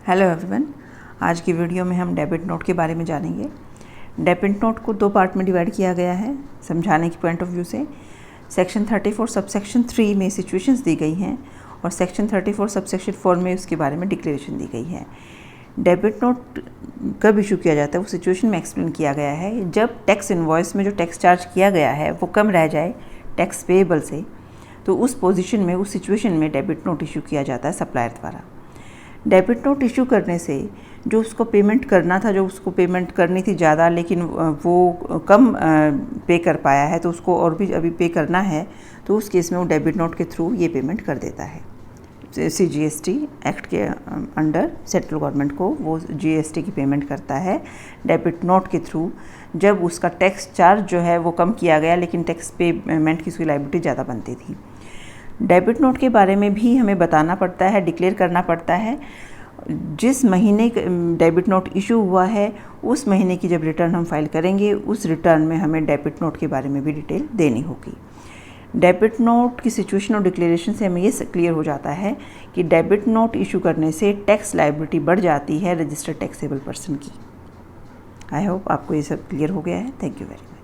Hello everyone, आज की video में हम डेबिट नोट के बारे में जानेंगे। डेबिट नोट को दो पार्ट में डिवाइड किया गया है समझाने की पॉइंट ऑफ व्यू से। सेक्शन 34 सबसेक्शन 3 में सिचुएशंस दी गई हैं और सेक्शन 34 सबसेक्शन 4 में उसके बारे में डिक्लेरेशन दी गई है। डेबिट नोट कब इशू किया जाता है वो सिचुएशन में एक्सप्लेन किया गया है। जब टैक्स इनवॉइस में जो टैक्स चार्ज किया गया है वो कम रह जाए टैक्स पेएबल से, तो उस पोजीशन में, उस सिचुएशन में डेबिट नोट इशू किया जाता है सप्लायर द्वारा। डेबिट नोट इशू करने से जो उसको पेमेंट करना था, जो उसको पेमेंट करनी थी ज़्यादा लेकिन वो कम पे कर पाया है, तो उसको और भी अभी पे करना है, तो उस केस में वो डेबिट नोट के थ्रू ये पेमेंट कर देता है। CGST एक्ट के अंडर सेंट्रल गवर्नमेंट को वो GST की पेमेंट करता है डेबिट नोट के थ्रू, जब उसका टैक्स चार्ज जो है वो कम किया गया लेकिन टैक्स पेमेंट की उसकी लायबिलिटी ज़्यादा बनती थी। डेबिट नोट के बारे में भी हमें बताना पड़ता है, डिक्लेयर करना पड़ता है। जिस महीने डेबिट नोट इशू हुआ है उस महीने की जब रिटर्न हम फाइल करेंगे, उस रिटर्न में हमें डेबिट नोट के बारे में भी डिटेल देनी होगी। डेबिट नोट की सिचुएशन और डिक्लेरेशन से हमें ये क्लियर हो जाता है कि डेबिट नोट इशू करने से टैक्स लायबिलिटी बढ़ जाती है रजिस्टर्ड टैक्सेबल पर्सन की। आई होप आपको ये सब क्लियर हो गया है। Thank you very much.